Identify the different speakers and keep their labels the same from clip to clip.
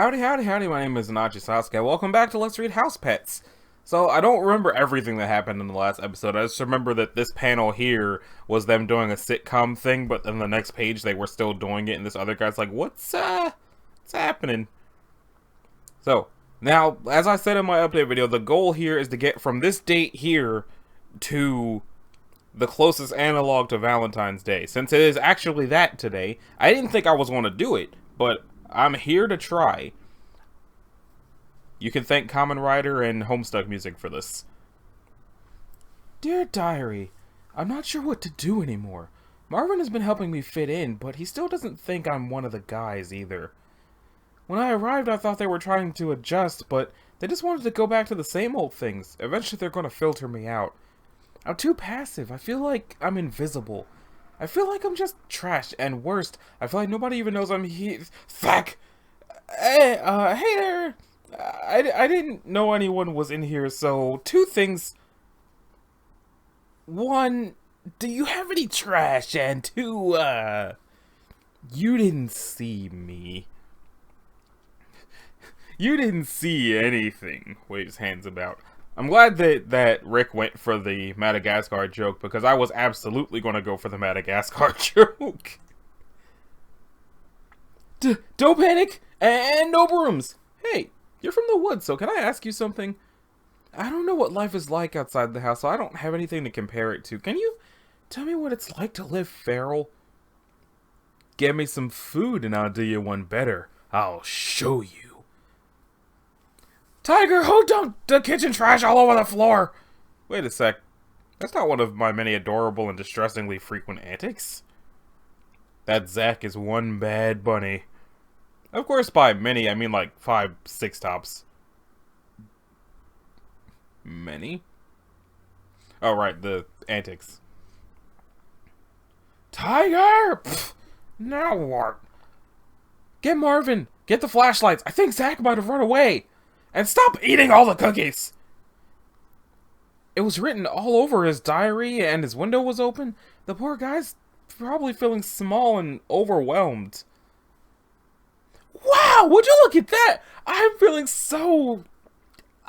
Speaker 1: Howdy, howdy, howdy, my name is Sasuke. Welcome back to Let's Read Housepets. So, I don't remember everything that happened in the last episode. I just remember that this panel here was them doing a sitcom thing, but then the next page they were still doing it, and this other guy's like, what's happening? So, now, as I said in my update video, the goal here is to get from this date here to the closest analog to Valentine's Day. Since it is actually that today, I didn't think I was going to do it, but I'm here to try. You can thank Common Rider and Homestuck Music for this. Dear Diary, I'm not sure what to do anymore. Marvin has been helping me fit in, but he still doesn't think I'm one of the guys either. When I arrived, I thought they were trying to adjust, but they just wanted to go back to the same old things. Eventually, they're going to filter me out. I'm too passive. I feel like I'm invisible. I feel like I'm just trash, and worst, I feel like nobody even knows I'm here. Zack! Hey there! I didn't know anyone was in here, so two things. One, do you have any trash? And two, you didn't see me. You didn't see anything. Wave his hands about. I'm glad that Rick went for the Madagascar joke, because I was absolutely going to go for the Madagascar joke. Don't panic, and no brooms. Hey, you're from the woods, so can I ask you something? I don't know what life is like outside the house, so I don't have anything to compare it to. Can you tell me what it's like to live feral? Get me some food and I'll do you one better. I'll show you. Tiger, who dumped the kitchen trash all over the floor? Wait a sec. That's not one of my many adorable and distressingly frequent antics. That Zack is one bad bunny. Of course, by many, I mean like 5, 6 tops. Many? Oh, right, the antics. Tiger! Pfft, now what? Get Marvin! Get the flashlights! I think Zack might have run away! And stop eating all the cookies! It was written all over his diary and his window was open. The poor guy's probably feeling small and overwhelmed. Wow, would you look at that? I'm feeling so...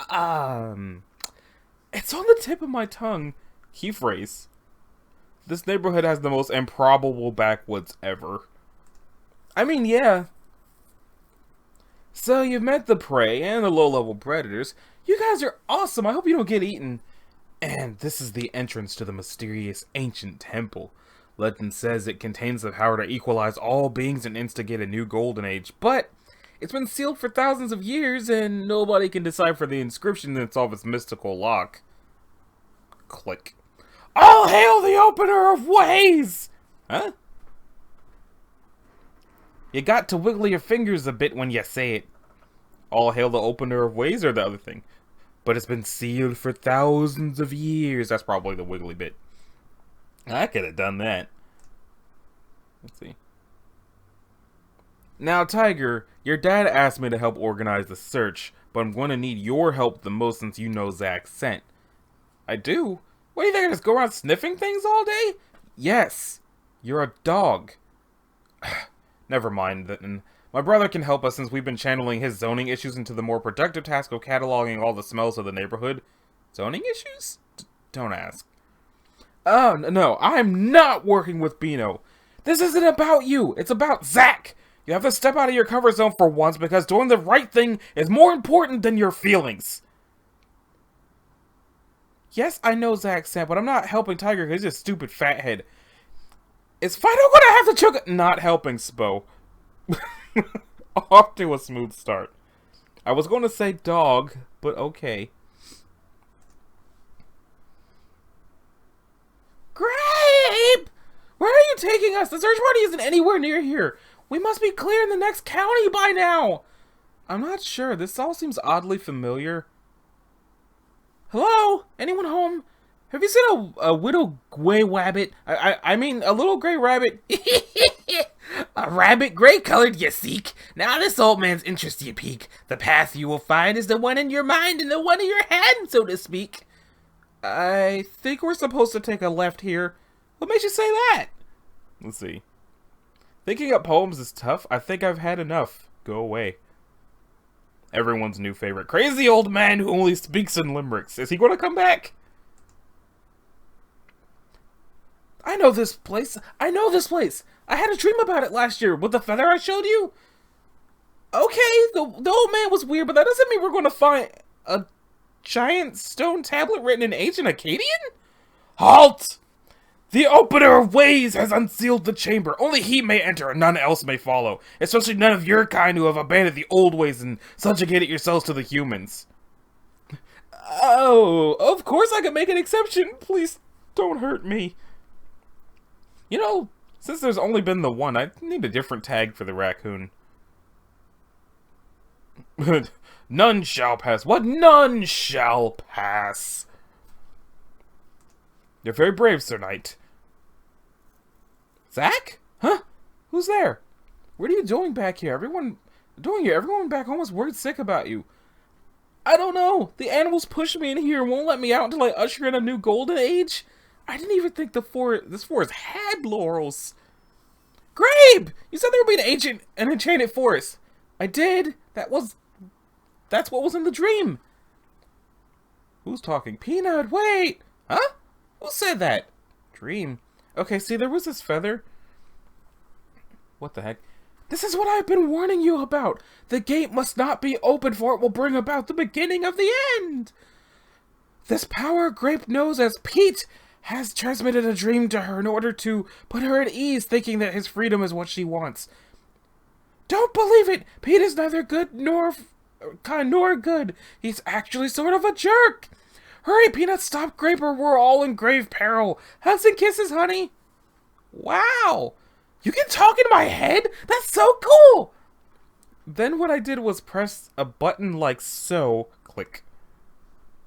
Speaker 1: It's on the tip of my tongue. Key phrase. This neighborhood has the most improbable backwoods ever. I mean, yeah. So you've met the prey and the low-level predators. You guys are awesome. I hope you don't get eaten. And this is the entrance to the mysterious ancient temple. Legend says it contains the power to equalize all beings and instigate a new golden age. But it's been sealed for thousands of years and nobody can decipher the inscription and solve its mystical lock. Click. All hail the opener of ways! Huh? You got to wiggle your fingers a bit when you say it. All hail the opener of ways or the other thing. But it's been sealed for thousands of years. That's probably the wiggly bit. I could have done that. Let's see. Now, Tiger, your dad asked me to help organize the search, but I'm going to need your help the most since you know Zack sent. I do? What do you think, I just go around sniffing things all day? Yes. You're a dog. Never mind then. My brother can help us since we've been channeling his zoning issues into the more productive task of cataloging all the smells of the neighborhood. Zoning issues? Don't ask. Oh, no, I'm not working with Bino. This isn't about you. It's about Zack. You have to step out of your comfort zone for once because doing the right thing is more important than your feelings. Yes, I know Zack said, but I'm not helping Tiger because he's a stupid fathead. Is Fido gonna have to choke? Not helping, Spo. Off to a smooth start. I was going to say dog, but okay. Grape! Where are you taking us? The search party isn't anywhere near here. We must be clear in the next county by now. I'm not sure. This all seems oddly familiar. Hello? Anyone home? Have you seen a little gray rabbit? I mean, a little gray rabbit. A rabbit gray-colored you seek. Now this old man's interest you pique. The path you will find is the one in your mind and the one in your hand, so to speak. I think we're supposed to take a left here. What makes you say that? Let's see. Thinking up poems is tough. I think I've had enough. Go away. Everyone's new favorite. Crazy old man who only speaks in limericks. Is he going to come back? I know this place. I know this place. I had a dream about it last year with the feather I showed you. Okay, the old man was weird, but that doesn't mean we're going to find a giant stone tablet written in ancient Akkadian? Halt! The opener of ways has unsealed the chamber. Only he may enter and none else may follow. Especially none of your kind who have abandoned the old ways and subjugated yourselves to the humans. Oh, of course I can make an exception. Please don't hurt me. You know, since there's only been the one, I need a different tag for the raccoon. None shall pass. What? None shall pass. You're very brave, Sir Knight. Zack? Huh? Who's there? What are you doing back here? Everyone back home is worried sick about you. I don't know. The animals push me in here and won't let me out until I usher in a new golden age. I didn't even think this forest had laurels. Grabe! You said there would be an enchanted forest. I did. That's what was in the dream. Who's talking? Peanut, wait! Huh? Who said that? Dream. Okay, see, there was this feather. What the heck? This is what I've been warning you about. The gate must not be opened, for it will bring about the beginning of the end. This power Grape knows as Pete has transmitted a dream to her in order to put her at ease, thinking that his freedom is what she wants. Don't believe it. Pete is neither good nor kind nor good. He's actually sort of a jerk. Hurry, Peanut, stop Grape or we're all in grave peril. Hugs and kisses, honey. Wow. You can talk in my head? That's so cool. Then what I did was press a button like so. Click.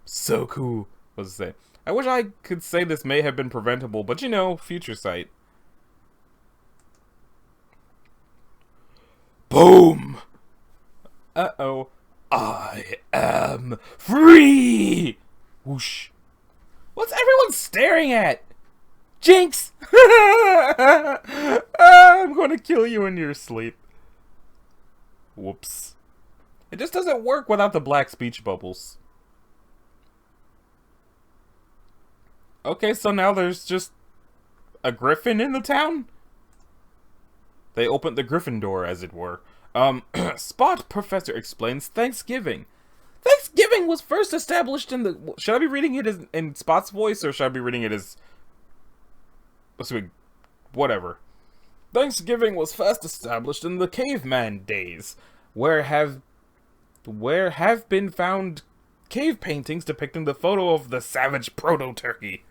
Speaker 1: So cool, was it? I wish I could say this may have been preventable, but you know, future sight. Boom! Uh-oh. I am free! Whoosh. What's everyone staring at? Jinx! I'm gonna kill you in your sleep. Whoops. It just doesn't work without the black speech bubbles. Okay, so now there's just a griffin in the town? They opened the griffin door, as it were. Spot Professor explains Thanksgiving. Thanksgiving was first established in the... Should I be reading it in Spot's voice, or should I be reading it as... Whatever. Thanksgiving was first established in the caveman days, where have been found cave paintings depicting the photo of the savage proto-turkey.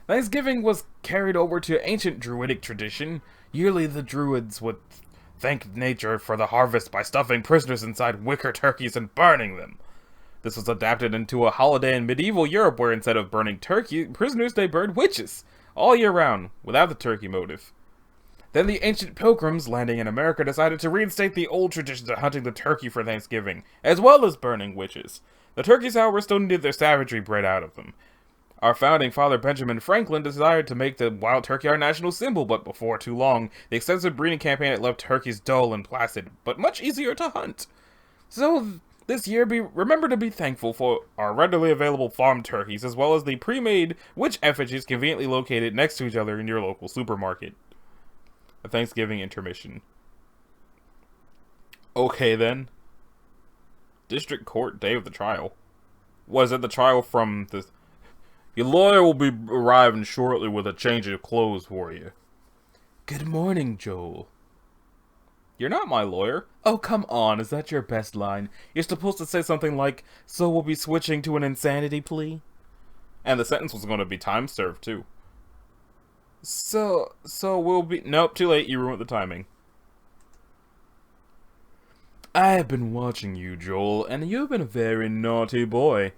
Speaker 1: Thanksgiving was carried over to ancient druidic tradition. Yearly, the druids would thank nature for the harvest by stuffing prisoners inside wicker turkeys and burning them. This was adapted into a holiday in medieval Europe where instead of burning prisoners, they burned witches, all year round, without the turkey motive. Then the ancient pilgrims landing in America decided to reinstate the old traditions of hunting the turkey for Thanksgiving, as well as burning witches. The turkeys, however, still needed their savagery bred out of them. Our founding father, Benjamin Franklin, desired to make the wild turkey our national symbol, but before too long, the extensive breeding campaign had left turkeys dull and placid, but much easier to hunt. So, this year, remember to be thankful for our readily available farm turkeys, as well as the pre-made witch effigies conveniently located next to each other in your local supermarket. A Thanksgiving intermission. Okay, then. District Court, day of the trial. Was it the trial from the... Your lawyer will be arriving shortly with a change of clothes for you. Good morning, Joel. You're not my lawyer. Oh, come on, is that your best line? You're supposed to say something like, so we'll be switching to an insanity plea? And the sentence was going to be time served, too. So we'll be... Nope, too late, you ruined the timing. I have been watching you, Joel, and you've been a very naughty boy.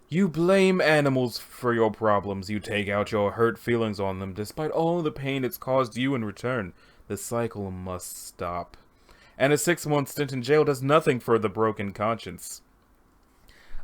Speaker 1: You blame animals for your problems. You take out your hurt feelings on them, despite all the pain it's caused you in return. The cycle must stop. And a 6-month stint in jail does nothing for the broken conscience.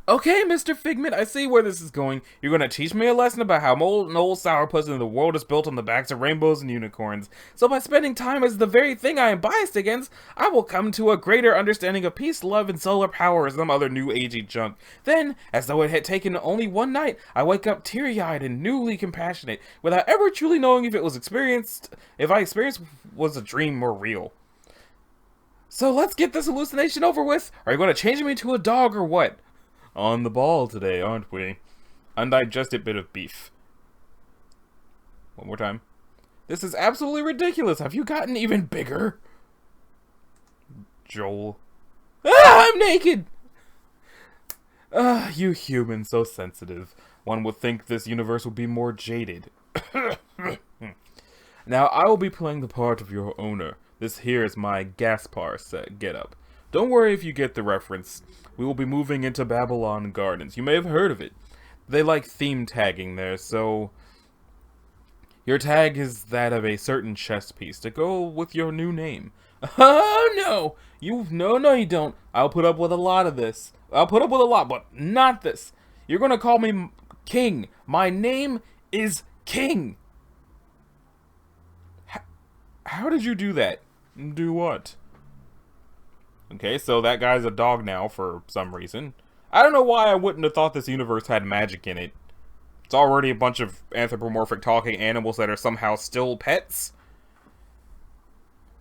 Speaker 1: Okay, Mr. Figment, I see where this is going. You're gonna teach me a lesson about how an old sourpuss in the world is built on the backs of rainbows and unicorns. So by spending time as the very thing I am biased against, I will come to a greater understanding of peace, love, and solar power as some other new agey junk. Then, as though it had taken only one night, I wake up teary-eyed and newly compassionate, without ever truly knowing if I experienced was a dream or real. So let's get this hallucination over with. Are you gonna change me to a dog or what? On the ball today, aren't we? Undigested bit of beef. One more time. This is absolutely ridiculous. Have you gotten even bigger? Joel. Ah, I'm naked! Ah, you humans, so sensitive. One would think this universe would be more jaded. Now, I will be playing the part of your owner. This here is my Gaspar set getup. Don't worry if you get the reference. We will be moving into Babylon Gardens. You may have heard of it. They like theme tagging there, so your tag is that of a certain chess piece to go with your new name. Oh no! No, you don't. I'll put up with a lot of this. I'll put up with a lot, but not this. You're gonna call me King. My name is King. How did you do that? Do what? Okay, so that guy's a dog now for some reason. I don't know why I wouldn't have thought this universe had magic in it. It's already a bunch of anthropomorphic talking animals that are somehow still pets.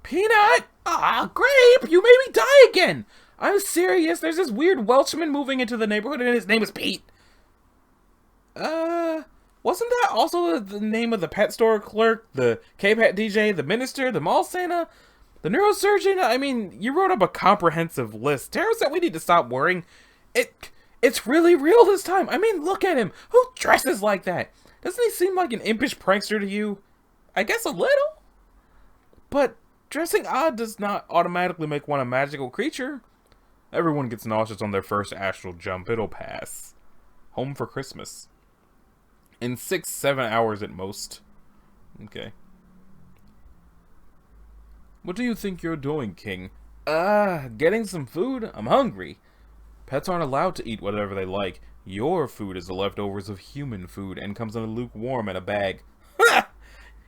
Speaker 1: Peanut! Ah, Grape! You made me die again! I'm serious, there's this weird Welshman moving into the neighborhood and his name is Pete. Wasn't that also the name of the pet store clerk, the K-Pet DJ, the minister, the mall Santa? The neurosurgeon? I mean, you wrote up a comprehensive list. Tara said we need to stop worrying. It's really real this time. I mean, look at him. Who dresses like that? Doesn't he seem like an impish prankster to you? I guess a little. But dressing odd does not automatically make one a magical creature. Everyone gets nauseous on their first astral jump. It'll pass. Home for Christmas. In 6-7 hours at most. Okay. What do you think you're doing, King? Getting some food? I'm hungry. Pets aren't allowed to eat whatever they like. Your food is the leftovers of human food and comes in a lukewarm in a bag. Ha!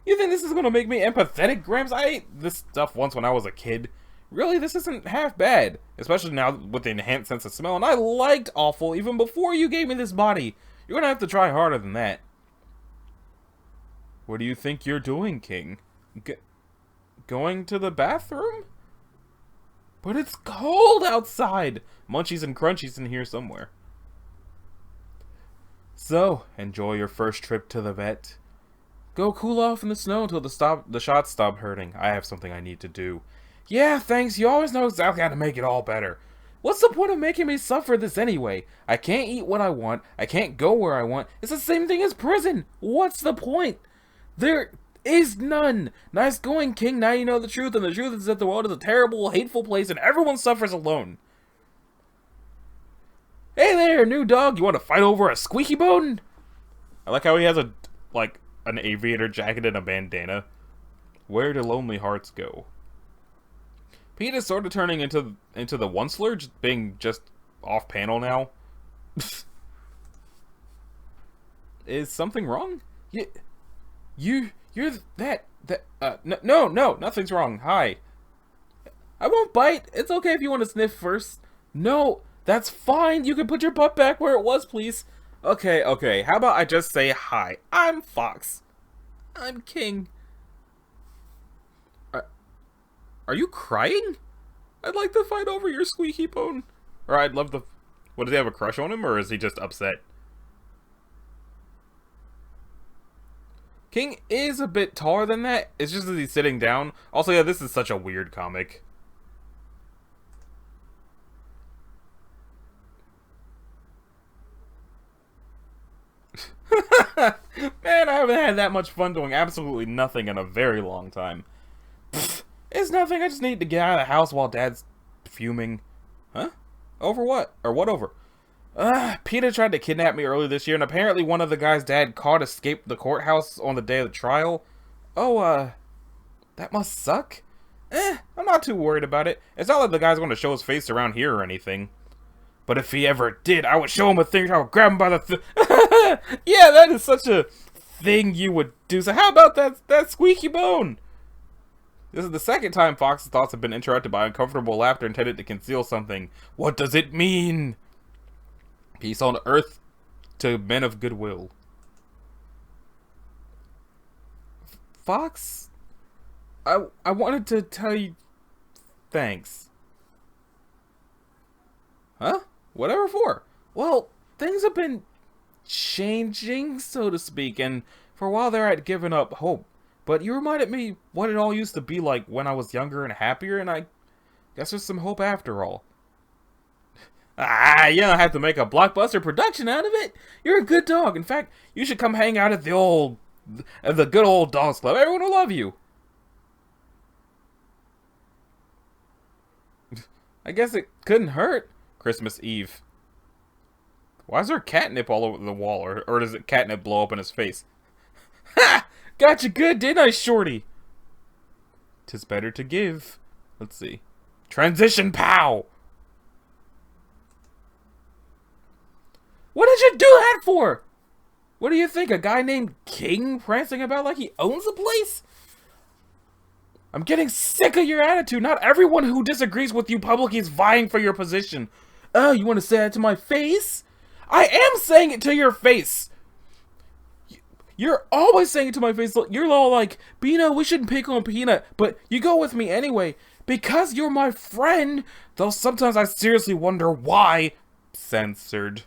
Speaker 1: You think this is gonna make me empathetic, Gramps? I ate this stuff once when I was a kid. Really, this isn't half bad. Especially now with the enhanced sense of smell, and I liked Awful even before you gave me this body. You're gonna have to try harder than that. What do you think you're doing, King? Going to the bathroom? But it's cold outside! Munchies and crunchies in here somewhere. So, enjoy your first trip to the vet. Go cool off in the snow until the shots stop hurting. I have something I need to do. Yeah, thanks. You always know exactly how to make it all better. What's the point of making me suffer this anyway? I can't eat what I want. I can't go where I want. It's the same thing as prison. What's the point? There is none. Nice going, King. Now you know the truth, and the truth is that the world is a terrible, hateful place, and everyone suffers alone. Hey there, new dog. You want to fight over a squeaky bone? I like how he has an aviator jacket and a bandana. Where do lonely hearts go? Pete is sort of turning into the Onceler, just being just off panel now. Is something wrong? You're no, nothing's wrong. Hi. I won't bite. It's okay if you want to sniff first. No, that's fine. You can put your butt back where it was, please. Okay. How about I just say hi? I'm Fox. I'm King. Are you crying? I'd like to fight over your squeaky bone. Or I'd love to... What, does he have a crush on him, or is he just upset? King is a bit taller than that. It's just that he's sitting down. Also, yeah, this is such a weird comic. Man, I haven't had that much fun doing absolutely nothing in a very long time. Pfft, it's nothing. I just need to get out of the house while Dad's fuming. Huh? Over what? Or what over? Peter tried to kidnap me earlier this year, and apparently one of the guys Dad caught escaped the courthouse on the day of the trial. Oh, that must suck? I'm not too worried about it. It's not like the guy's going to show his face around here or anything. But if he ever did, I would show him a thing. I would grab him by the Yeah, that is such a thing you would do. So how about that squeaky bone? This is the second time Fox's thoughts have been interrupted by uncomfortable laughter intended to conceal something. What does it mean? Peace on earth to men of goodwill. Fox, I wanted to tell you thanks. Huh? Whatever for? Well, things have been changing, so to speak, and for a while there I'd given up hope. But you reminded me what it all used to be like when I was younger and happier, and I guess there's some hope after all. You don't have to make a blockbuster production out of it. You're a good dog. In fact, you should come hang out at the good old Dogs Club. Everyone will love you. I guess it couldn't hurt. Christmas Eve. Why is there catnip all over the wall? Or does it catnip blow up in his face? Ha! Got you good, didn't I, shorty? 'Tis better to give. Let's see. Transition pow! What did you do that for? What do you think? A guy named King prancing about like he owns the place? I'm getting sick of your attitude. Not everyone who disagrees with you publicly is vying for your position. Oh, you want to say that to my face? I am saying it to your face. You're always saying it to my face. You're all like, Beano, we shouldn't pick on Peanut, but you go with me anyway. Because you're my friend. Though sometimes I seriously wonder why. Censored.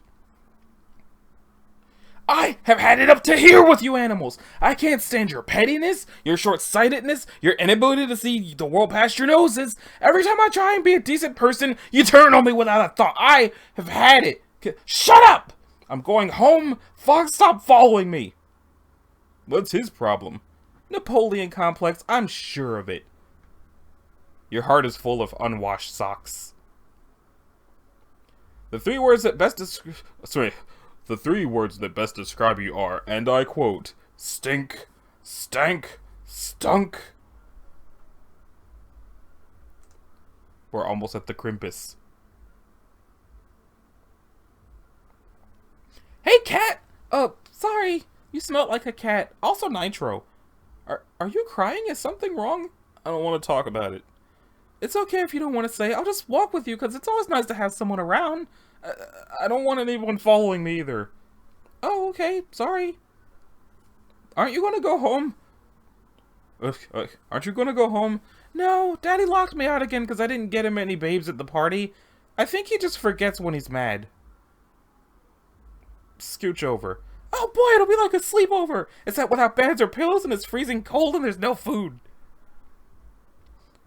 Speaker 1: I have had it up to here with you animals. I can't stand your pettiness, your short-sightedness, your inability to see the world past your noses. Every time I try and be a decent person, you turn on me without a thought. I have had it. Shut up! I'm going home. Fox, stop following me. What's his problem? Napoleon complex, I'm sure of it. Your heart is full of unwashed socks. The three words that best describe you are, and I quote, stink, stank, stunk. We're almost at the Crimpus. Hey, cat! Sorry. You smell like a cat. Also Nitro. Are you crying? Is something wrong? I don't want to talk about it. It's okay if you don't want to say. I'll just walk with you, because it's always nice to have someone around. I don't want anyone following me either. Oh, okay. Sorry. Aren't you going to go home? Aren't you going to go home? No, Daddy locked me out again because I didn't get him any babes at the party. I think he just forgets when he's mad. Scooch over. Oh boy, it'll be like a sleepover. Except without beds or pillows and it's freezing cold and there's no food.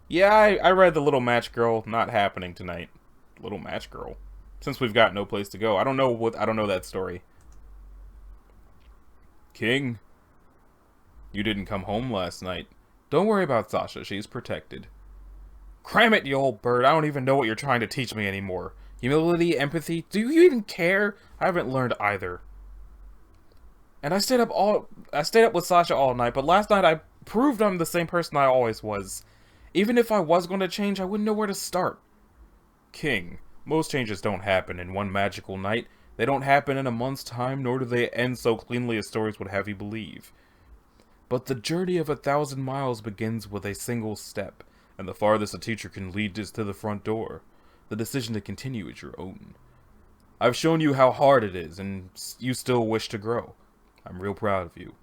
Speaker 1: Yeah, I read the Little Match Girl. Not happening tonight. Little Match Girl. Since we've got no place to go. I don't know that story. King, you didn't come home last night. Don't worry about Sasha, she's protected. Cram it, you old bird. I don't even know what you're trying to teach me anymore. Humility, empathy, do you even care? I haven't learned either. And I stayed up with Sasha all night, but last night I proved I'm the same person I always was. Even if I was going to change, I wouldn't know where to start. King, most changes don't happen in one magical night. They don't happen in a month's time, nor do they end so cleanly as stories would have you believe. But the journey of 1,000 miles begins with a single step, and the farthest a teacher can lead is to the front door. The decision to continue is your own. I've shown you how hard it is, and you still wish to grow. I'm real proud of you.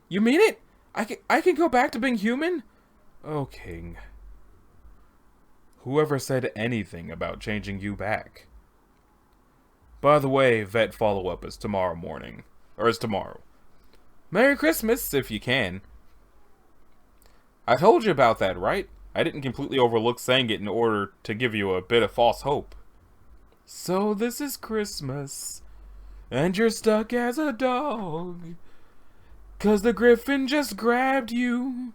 Speaker 1: You mean it? I can go back to being human? Oh, King. Whoever said anything about changing you back? By the way, vet follow-up is tomorrow morning. Or is tomorrow. Merry Christmas, if you can. I told you about that, right? I didn't completely overlook saying it in order to give you a bit of false hope. So this is Christmas, and you're stuck as a dog, 'cause the Griffin just grabbed you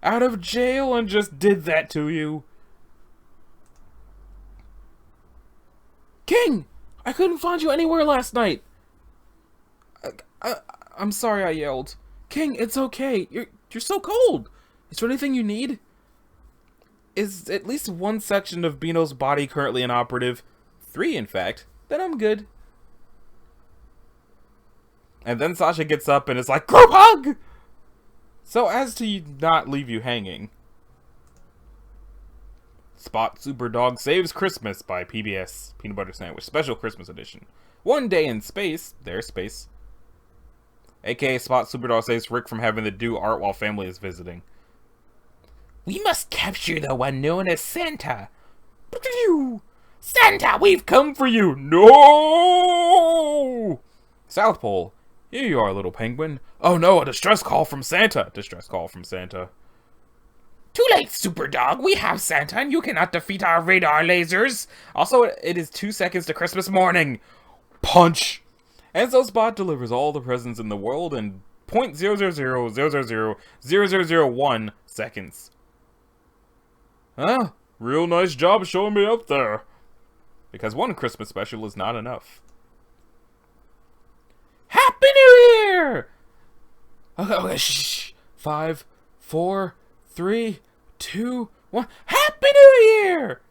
Speaker 1: out of jail and just did that to you. King! I couldn't find you anywhere last night. I'm sorry I yelled. King, it's okay. You're so cold. Is there anything you need? Is at least one section of Beano's body currently inoperative? 3, in fact, then I'm good. And then Sasha gets up and is like, group hug! So as to not leave you hanging, Spot Superdog Saves Christmas by PBS Peanut Butter Sandwich Special Christmas Edition. One day in space, there's space. AKA Spot Superdog saves Rick from having to do art while family is visiting. We must capture the one known as Santa. Santa, we've come for you! No! South Pole. Here you are, little penguin. Oh no, a distress call from Santa. Distress call from Santa. Too late, Superdog. We have Santa, and you cannot defeat our radar lasers. Also, it is 2 seconds to Christmas morning. Punch. And so Spot delivers all the presents in the world in 0.000000001 seconds. Huh? Real nice job showing me up there. Because one Christmas special is not enough. Happy New Year! Okay, shh. 5, 4, 3, 2, 1. Happy New Year!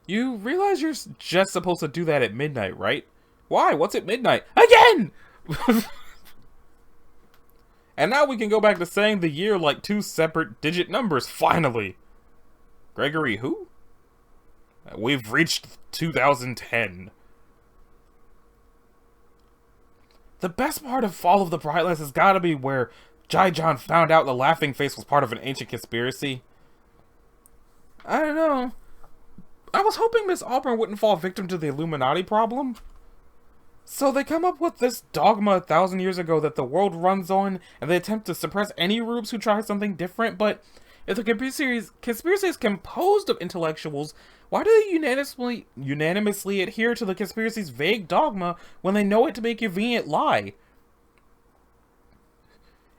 Speaker 1: You realize you're just supposed to do that at midnight, right? Why? What's at midnight? Again! And now we can go back to saying the year like 2 separate digit numbers, finally! Gregory who? We've reached 2010. The best part of Fall of the Brightlands has gotta be where Jai John found out the laughing face was part of an ancient conspiracy. I don't know. I was hoping Miss Auburn wouldn't fall victim to the Illuminati problem. So they come up with this dogma 1,000 years ago that the world runs on, and they attempt to suppress any rubes who try something different, but if the conspiracy is composed of intellectuals, why do they unanimously adhere to the conspiracy's vague dogma when they know it to be a convenient lie?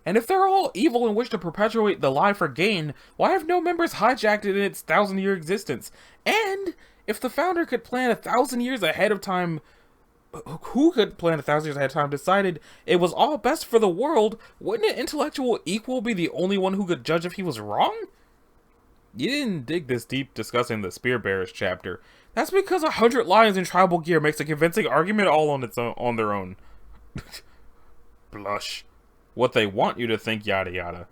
Speaker 1: And if they're all evil and wish to perpetuate the lie for gain, why have no members hijacked it in its 1,000-year existence? And if the founder could plan 1,000 years ahead of time, who could plan 1,000 years ahead of time decided it was all best for the world, wouldn't an intellectual equal be the only one who could judge if he was wrong? You didn't dig this deep discussing the Spear Bearers chapter. That's because 100 lions in tribal gear makes a convincing argument all on their own. Blush. What they want you to think, yada yada.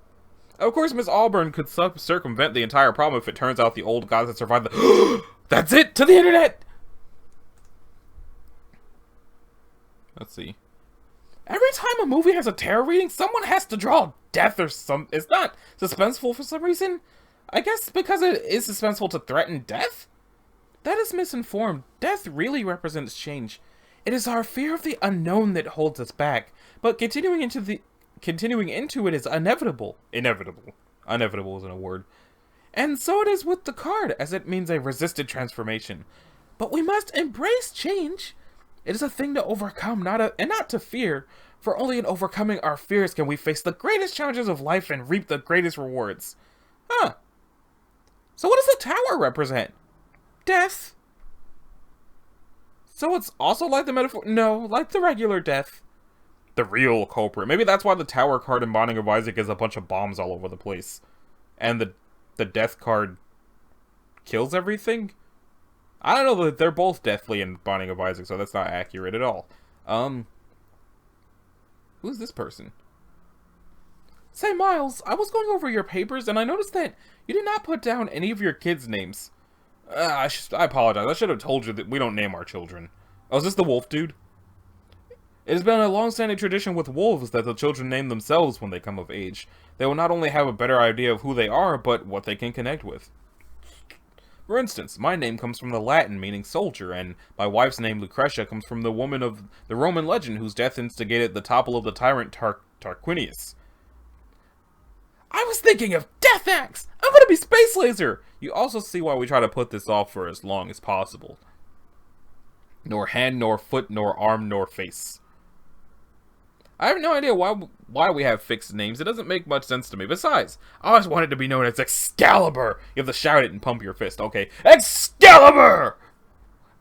Speaker 1: Of course, Miss Auburn could circumvent the entire problem if it turns out the old gods had survived the That's it! To the internet! Let's see. Every time a movie has a tarot reading, someone has to draw death or some... It's not suspenseful for some reason. I guess because it is suspenseful to threaten death? That is misinformed. Death really represents change. It is our fear of the unknown that holds us back. But continuing into it is inevitable. Inevitable. Inevitable isn't a word. And so it is with the card, as it means a resisted transformation. But we must embrace change. It is a thing to overcome, and not to fear. For only in overcoming our fears can we face the greatest challenges of life and reap the greatest rewards. Huh. So what does the tower represent? Death. So it's also like the metaphor? No, like the regular death. The real culprit. Maybe that's why the tower card in Binding of Isaac is a bunch of bombs all over the place. And the death card kills everything? I don't know, but they're both deathly in Binding of Isaac, so that's not accurate at all. Who's this person? Say, Miles, I was going over your papers, and I noticed that you did not put down any of your kids' names. I apologize. I should have told you that we don't name our children. Oh, is this the wolf dude? It has been a long-standing tradition with wolves that the children name themselves when they come of age. They will not only have a better idea of who they are, but what they can connect with. For instance, my name comes from the Latin meaning soldier, and my wife's name, Lucretia, comes from the woman of the Roman legend whose death instigated the topple of the tyrant Tarquinius. I was thinking of Death Axe! I'm gonna be Space Laser! You also see why we try to put this off for as long as possible. Nor hand, nor foot, nor arm, nor face. I have no idea why we have fixed names. It doesn't make much sense to me. Besides, I always wanted to be known as Excalibur. You have to shout it and pump your fist. Okay, Excalibur!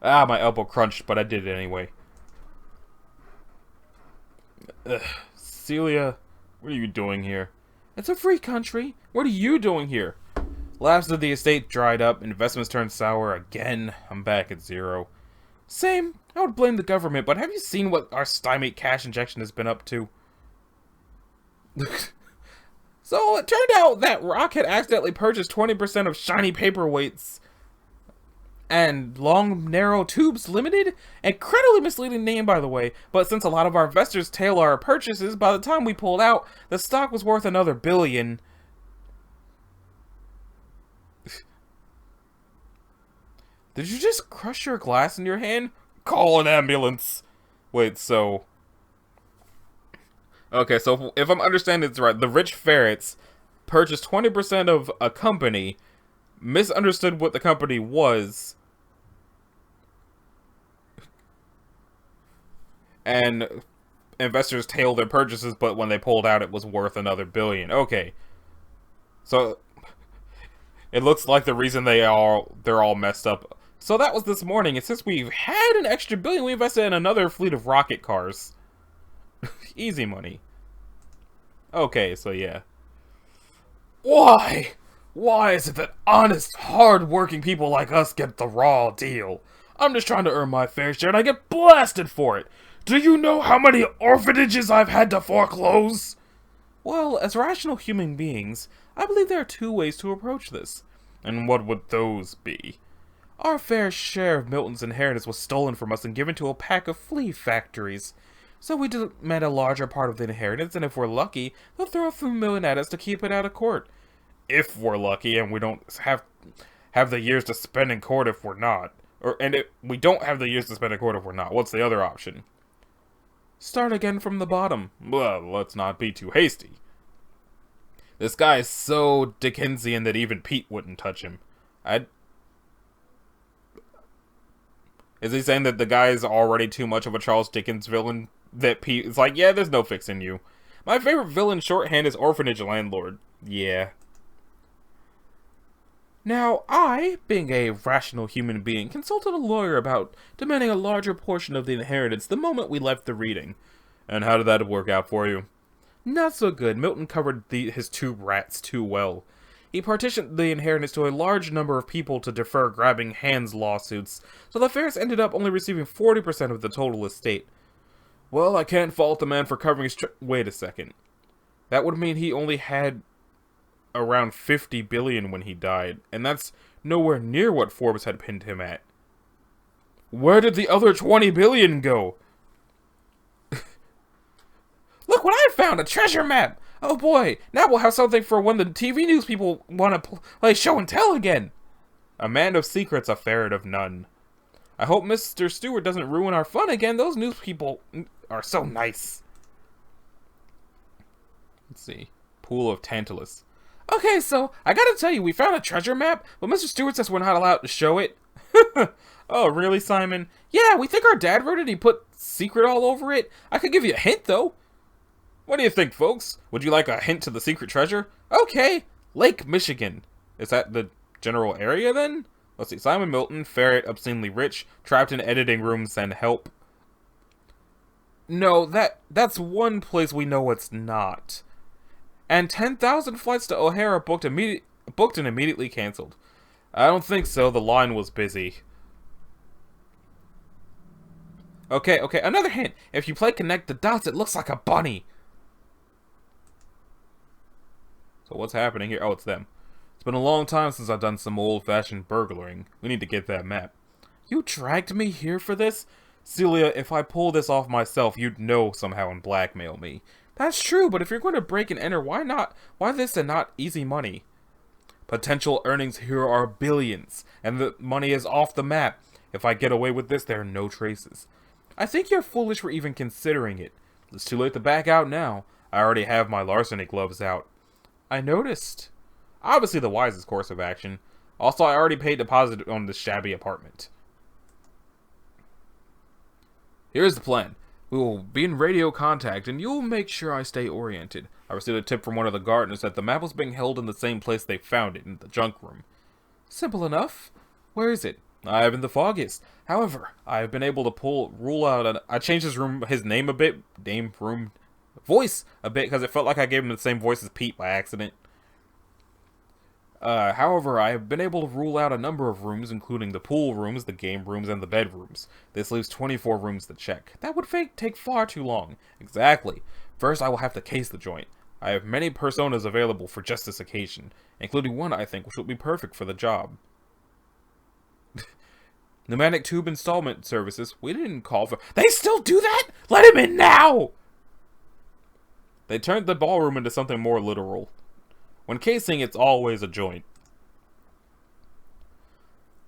Speaker 1: Ah, my elbow crunched, but I did it anyway. Celia, what are you doing here? It's a free country. What are you doing here? Laughs of the estate dried up, investments turned sour again. I'm back at zero. Same. I would blame the government, but have you seen what our stymied cash injection has been up to? So it turned out that Rock had accidentally purchased 20% of Shiny Paperweights and Long Narrow Tubes Limited. Incredibly misleading name, by the way, but since a lot of our investors tail our purchases, by the time we pulled out, the stock was worth another billion. Did you just crush your glass in your hand? Call an ambulance. Wait, so... Okay, so if I'm understanding this right, the rich ferrets purchased 20% of a company, misunderstood what the company was, and investors tailed their purchases, but when they pulled out, it was worth another billion. Okay. So, it looks like the reason they're all messed up. So that was this morning, and since we've had an extra billion, we invested in another fleet of rocket cars. Easy money. Okay, so yeah. Why? Why is it that honest, hard-working people like us get the raw deal? I'm just trying to earn my fair share and I get blasted for it. Do you know how many orphanages I've had to foreclose? Well, as rational human beings, I believe there are two ways to approach this. And what would those be? Our fair share of Milton's inheritance was stolen from us and given to a pack of flea factories. So we demand a larger part of the inheritance, and if we're lucky, they'll throw a few million at us to keep it out of court. If we're lucky, and we don't have the years to spend in court if we're not. We don't have the years to spend in court if we're not. What's the other option? Start again from the bottom. Well, let's not be too hasty. This guy is so Dickensian that even Pete wouldn't touch him. Is he saying that the guy is already too much of a Charles Dickens villain? That Pete is like, yeah, there's no fixing you. My favorite villain shorthand is orphanage landlord. Yeah. Now, I, being a rational human being, consulted a lawyer about demanding a larger portion of the inheritance the moment we left the reading. And how did that work out for you? Not so good. Milton covered his two rats too well. He partitioned the inheritance to a large number of people to defer grabbing hands lawsuits, so the Ferrets ended up only receiving 40% of the total estate. Well, I can't fault the man for covering his wait a second. That would mean he only had around 50 billion when he died, and that's nowhere near what Forbes had pinned him at. Where did the other 20 billion go? Look what I found! A treasure map! Oh boy, now we'll have something for when the TV news people want to play show and tell again. A man of secrets, a ferret of none. I hope Mr. Stewart doesn't ruin our fun again. Those news people are so nice. Let's see. Pool of Tantalus. Okay, so, I gotta tell you, we found a treasure map, but Mr. Stewart says we're not allowed to show it. Oh, really, Simon? Yeah, we think our dad wrote it and he put secret all over it. I could give you a hint, though. What do you think, folks? Would you like a hint to the secret treasure? Okay, Lake Michigan. Is that the general area, then? Let's see. Simon Milton, ferret, obscenely rich, trapped in editing rooms, and help. No, that's one place we know it's not. And 10,000 flights to O'Hara booked and immediately canceled. I don't think so. The line was busy. Okay, another hint. If you play Connect the Dots, it looks like a bunny. So what's happening here? Oh, it's them. It's been a long time since I've done some old-fashioned burglaring. We need to get that map. You dragged me here for this? Celia, if I pull this off myself, you'd know somehow and blackmail me. That's true, but if you're going to break and enter, why not? Why this and not easy money? Potential earnings here are billions, and the money is off the map. If I get away with this, there are no traces. I think you're foolish for even considering it. It's too late to back out now. I already have my larceny gloves out. I noticed. Obviously the wisest course of action. Also, I already paid deposit on this shabby apartment. Here's the plan. We will be in radio contact, and you'll make sure I stay oriented. I received a tip from one of the gardeners that the map was being held in the same place they found it, in the junk room. Simple enough. Where is it? I haven't the foggiest. However, I have been able to rule out. I changed his name a bit, voice a bit, because it felt like I gave him the same voice as Pete by accident. However, I have been able to rule out a number of rooms, including the pool rooms, the game rooms, and the bedrooms. This leaves 24 rooms to check. That would take far too long. Exactly. First, I will have to case the joint. I have many personas available for just this occasion, including one I think which will be perfect for the job. Pneumatic tube installment services. We didn't call for... They still do that?! Let him in now! They turned the ballroom into something more literal. When casing, it's always a joint.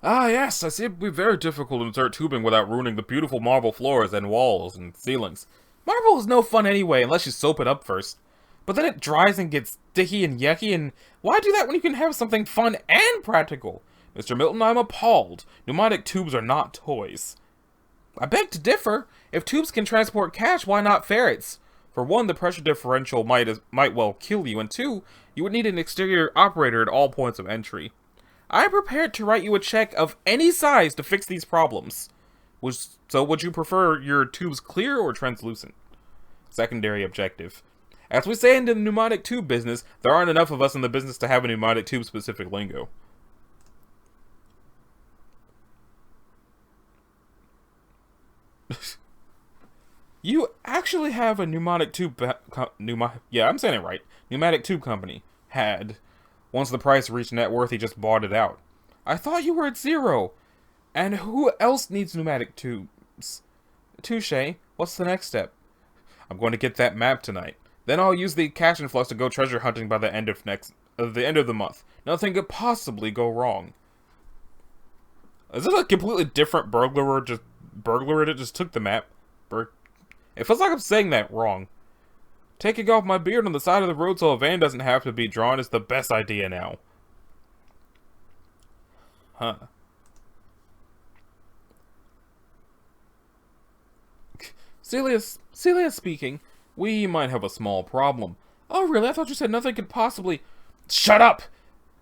Speaker 1: Ah, yes, I see it would be very difficult to insert tubing without ruining the beautiful marble floors and walls and ceilings. Marble is no fun anyway, unless you soap it up first. But then it dries and gets sticky and yucky, and why do that when you can have something fun and practical? Mr. Milton, I'm appalled. Pneumatic tubes are not toys. I beg to differ. If tubes can transport cash, why not ferrets? For one, the pressure differential might well kill you, and two, you would need an exterior operator at all points of entry. I am prepared to write you a check of any size to fix these problems. So would you prefer your tubes clear or translucent? Secondary objective. As we say in the pneumatic tube business, there aren't enough of us in the business to have a pneumatic tube specific lingo. You actually have a pneumatic tube I'm saying it right. Pneumatic tube company. Had. Once the price reached net worth, he just bought it out. I thought you were at 0. And who else needs pneumatic tubes? Touche. What's the next step? I'm going to get that map tonight. Then I'll use the cash influx to go treasure hunting by the end of the month. Nothing could possibly go wrong. Is this a completely different burglar that just took the map? It feels like I'm saying that wrong. Taking off my beard on the side of the road so a van doesn't have to be drawn is the best idea now. Huh. Celia speaking. We might have a small problem. Oh, really? I thought you said nothing could possibly... Shut up!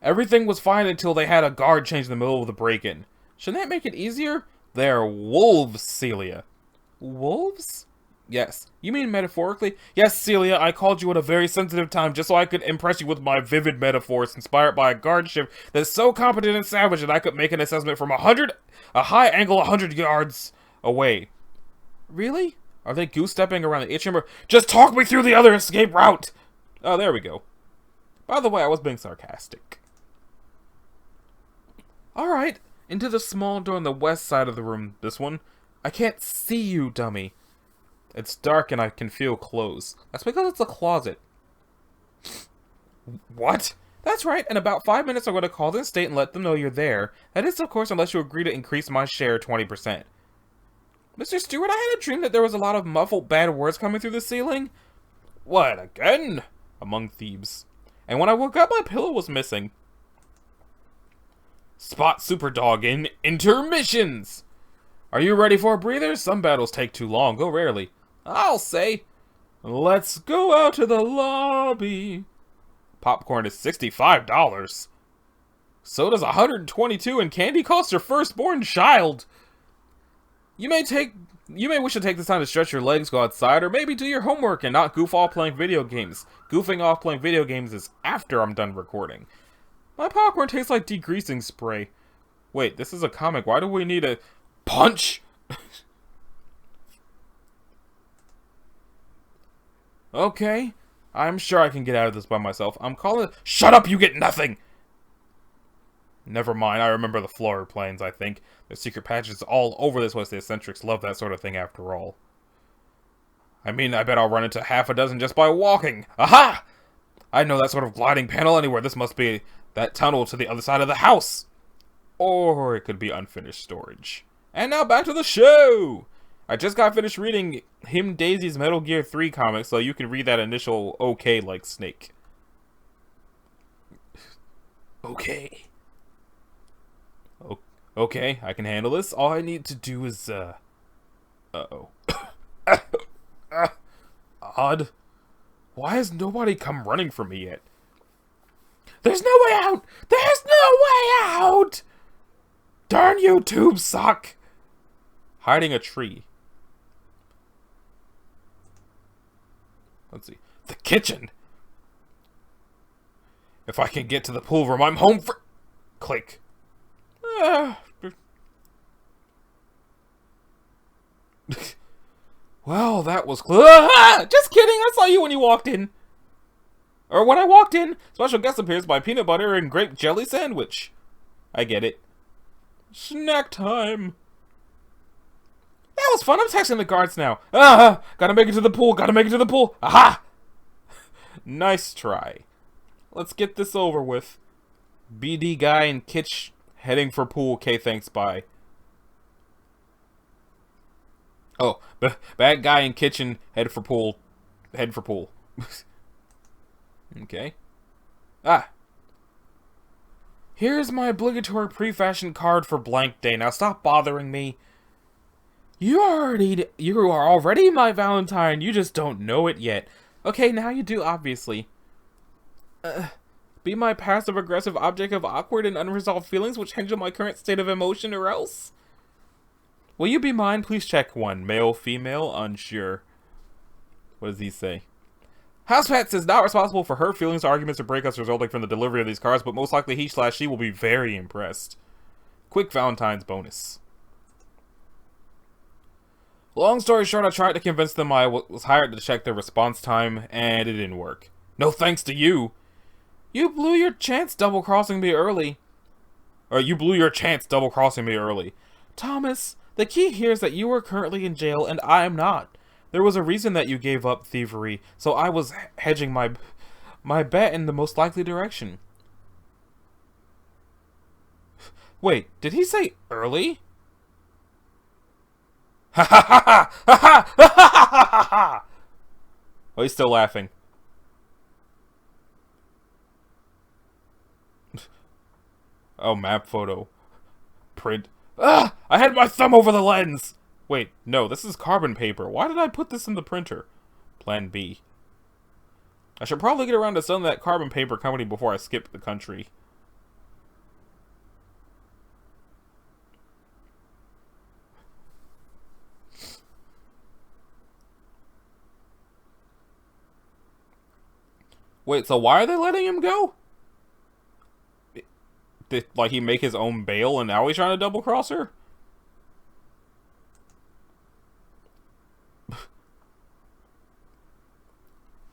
Speaker 1: Everything was fine until they had a guard change in the middle of the break-in. Shouldn't that make it easier? They're wolves, Celia. Wolves? Yes. You mean metaphorically? Yes, Celia, I called you at a very sensitive time just so I could impress you with my vivid metaphors inspired by a guard ship that's so competent and savage that I could make an assessment from a high angle 100 yards away. Really? Are they goose-stepping around the chamber? Just talk me through the other escape route! Oh, there we go. By the way, I was being sarcastic. Alright, into the small door on the west side of the room, this one. I can't see you, dummy. It's dark and I can feel clothes. That's because it's a closet. What? That's right, in about 5 minutes I'm going to call the estate and let them know you're there. That is, of course, unless you agree to increase my share 20%. Mr. Stewart, I had a dream that there was a lot of muffled bad words coming through the ceiling. What, again? Among thieves. And when I woke up, my pillow was missing. Spot Superdog in intermissions! Are you ready for a breather? Some battles take too long, go rarely. I'll say. Let's go out to the lobby. Popcorn is $65. Soda's $122 and candy costs your firstborn child. You may wish to take this time to stretch your legs, go outside, or maybe do your homework and not goof off playing video games. Goofing off playing video games is after I'm done recording. My popcorn tastes like degreasing spray. Wait, this is a comic. Why do we need a punch? Okay, I'm sure I can get out of this by myself. I'm calling it. Shut up, you get nothing! Never mind, I remember the floor planes, I think. There's secret patches all over this place. The eccentrics love that sort of thing after all. I mean, I bet I'll run into half a dozen just by walking. Aha! I know that sort of gliding panel anywhere. This must be that tunnel to the other side of the house. Or it could be unfinished storage. And now back to the show! I just got finished reading Him Daisy's Metal Gear 3 comic, so you can read that initial okay like Snake. Okay. Okay, I can handle this. All I need to do is, uh-oh. Odd. Why has nobody come running for me yet? There's no way out! There's no way out! Darn you, tube suck! Hiding a tree. Let's see. The kitchen! If I can get to the pool room, I'm home for... Click. Well, that was just kidding, I saw you when you walked in. Or when I walked in. Special guest appears by peanut butter and grape jelly sandwich. I get it. Snack time. That was fun. I'm texting the guards now. Gotta make it to the pool. Gotta make it to the pool. Aha! Nice try. Let's get this over with. BD guy and Kitsch heading for pool. Okay, thanks, bye. Oh, bad guy in kitchen, head for pool. Head for pool. Okay. Here's my obligatory pre-fashioned card for blank day. Now stop bothering me. You are already my Valentine. You just don't know it yet. Okay, now you do, obviously. Be my passive-aggressive object of awkward and unresolved feelings which hinge on my current state of emotion, or else? Will you be mine? Please check one. Male, female, unsure. What does he say? Housepets is not responsible for hurt feelings, arguments, or breakups resulting from the delivery of these cards, but most likely he/she will be very impressed. Quick Valentine's bonus. Long story short, I tried to convince them I was hired to check their response time, and it didn't work. No thanks to you. You blew your chance double-crossing me early. Thomas, the key here is that you are currently in jail, and I am not. There was a reason that you gave up thievery, so I was hedging my bet in the most likely direction. Wait, did he say early? Ha ha ha ha ha ha ha ha ha! Oh, he's still laughing. Oh, map photo. Print. I had my thumb over the lens! Wait, no, this is carbon paper. Why did I put this in the printer? Plan B. I should probably get around to selling that carbon paper company before I skip the country. Wait, so why are they letting him go? Did, like, he make his own bail and now he's trying to double-cross her?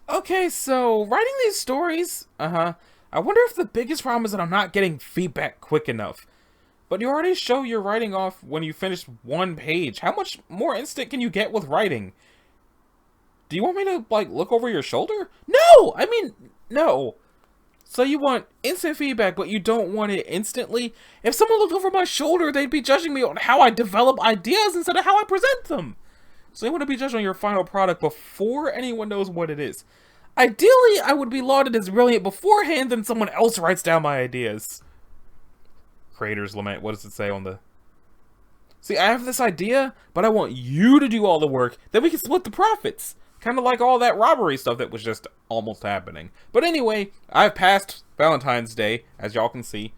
Speaker 1: Okay, so, writing these stories, I wonder if the biggest problem is that I'm not getting feedback quick enough. But you already show your writing off when you finish one page. How much more instant can you get with writing? Do you want me to, like, look over your shoulder? No! I mean, no. So you want instant feedback, but you don't want it instantly? If someone looked over my shoulder, they'd be judging me on how I develop ideas instead of how I present them. So you want to be judged on your final product before anyone knows what it is. Ideally, I would be lauded as brilliant beforehand, then someone else writes down my ideas. Creator's Lament. What does it say on the... See, I have this idea, but I want you to do all the work, then we can split the profits. Kind of like all that robbery stuff that was just almost happening. But anyway, I've passed Valentine's Day, as y'all can see.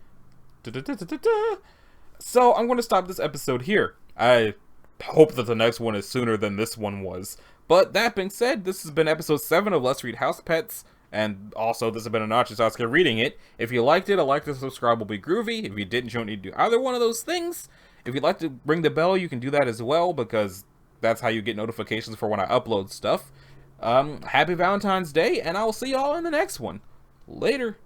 Speaker 1: So I'm going to stop this episode here. I hope that the next one is sooner than this one was. But that being said, this has been episode 7 of Let's Read Housepets. And also, this has been Anachi Sasuke reading it. If you liked it, a like and subscribe will be groovy. If you didn't, you don't need to do either one of those things. If you'd like to ring the bell, you can do that as well, because that's how you get notifications for when I upload stuff. Happy Valentine's Day, and I will see y'all in the next one. Later.